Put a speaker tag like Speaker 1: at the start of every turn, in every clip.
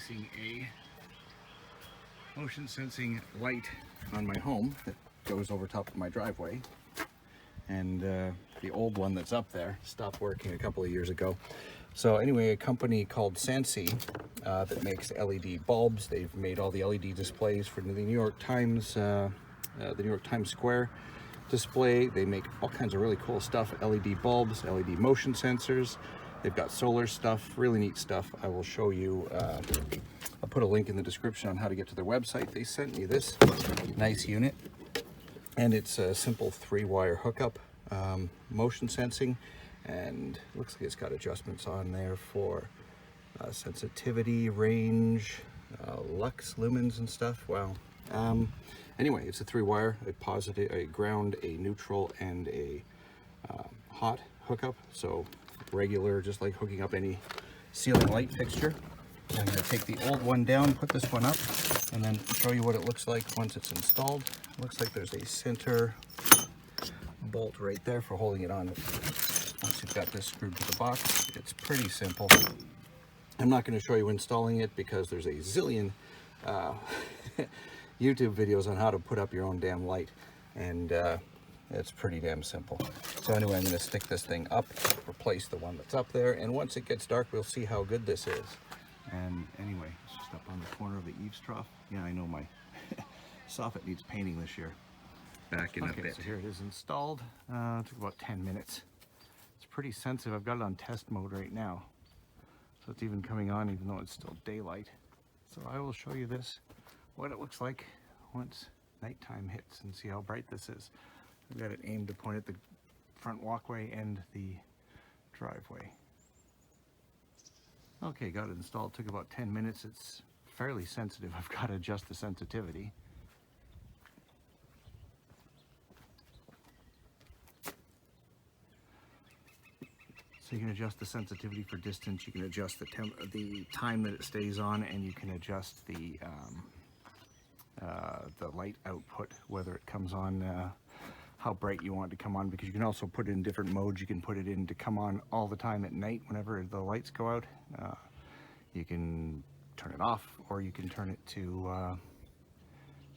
Speaker 1: replacing a motion sensing light on my home that goes over top of my driveway, and the old one that's up there stopped working a couple of years ago. So anyway, a company called SANSI that makes LED bulbs. They've made all the LED displays for the New York Times, the New York Times Square display. They make all kinds of really cool stuff, LED bulbs, LED motion sensors. They've got solar stuff, really neat stuff. I will show you, I'll put a link in the description on how to get to their website. They sent me this nice unit, and it's a simple 3-wire hookup, motion sensing, and it looks like it's got adjustments on there for sensitivity, range, lux, lumens and stuff. Wow. Anyway, it's a 3-wire, a positive, a ground, a neutral, and a hot hookup. So regular, just like hooking up any ceiling light fixture. I'm going to take the old one down, put this one up, and then show you what it looks like once it's installed. It looks like there's a center bolt right there for holding it on. Once you've got this screwed to the box, it's pretty simple. I'm not going to show you installing it because there's a zillion YouTube videos on how to put up your own damn light, and it's pretty damn simple. So anyway, I'm going to stick this thing up, replace the one that's up there, and once it gets dark, we'll see how good this is. And anyway, it's just up on the corner of the eaves trough. Yeah, I know my soffit needs painting this year. Back in a bit. So here it is installed. It took about 10 minutes. It's pretty sensitive. I've got it on test mode right now, so it's even coming on even though it's still daylight. So I will show you this, what it looks like once nighttime hits, and see how bright this is. I've got it aimed to point at the front walkway and the driveway. Okay, got it installed. It took about 10 minutes. It's fairly sensitive. I've got to adjust the sensitivity. So you can adjust the sensitivity for distance, you can adjust the time that it stays on, and you can adjust the light output, whether it comes on, how bright you want it to come on, because you can also put it in different modes. You can put it in to come on all the time at night whenever the lights go out. You can turn it off, or you can turn it to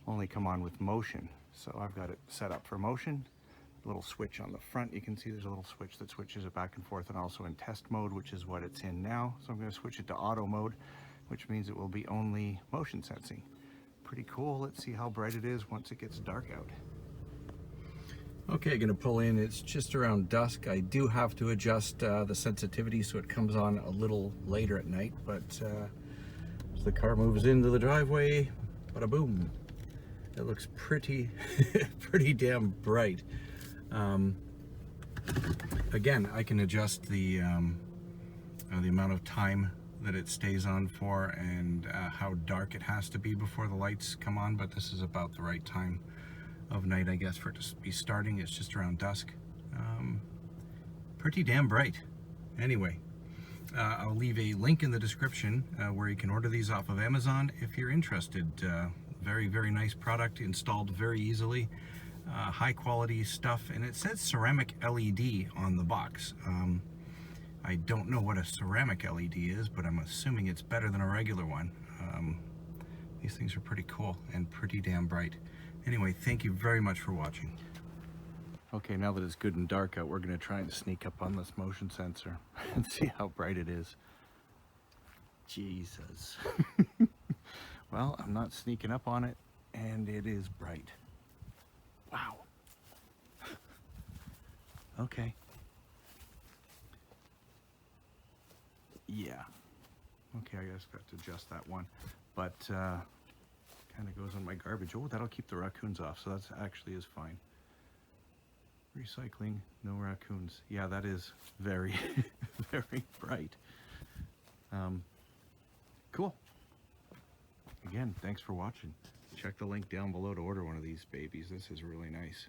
Speaker 1: only come on with motion. So I've got it set up for motion. Little switch on the front, you can see there's a little switch that switches it back and forth, and also in test mode, which is what it's in now. So I'm going to switch it to auto mode, which means it will be only motion sensing. Pretty cool. Let's see how bright it is once it gets dark out. Okay, going to pull in. It's just around dusk. I do have to adjust the sensitivity so it comes on a little later at night, but as the car moves into the driveway, bada boom, it looks pretty pretty damn bright. Again, I can adjust the amount of time that it stays on for, and how dark it has to be before the lights come on, but this is about the right time of night, I guess, for it to be starting. It's just around dusk. Pretty damn bright. Anyway, I'll leave a link in the description where you can order these off of Amazon if you're interested. Very, very nice product, installed very easily. High quality stuff, and it says ceramic LED on the box. I don't know what a ceramic LED is, but I'm assuming it's better than a regular one. These things are pretty cool and pretty damn bright. Anyway, thank you very much for watching. Okay, now that it's good and dark out, we're going to try and sneak up on this motion sensor and see how bright it is. Jesus. Well, I'm not sneaking up on it, and it is bright. Wow. Okay. Yeah. Okay, I just got to adjust that one. But kind of goes on my garbage. Oh, that'll keep the raccoons off, so that's actually is fine. Recycling, no raccoons. Yeah, that is very, very bright. Cool. Again, thanks for watching. Check the link down below to order one of these babies. This is really nice.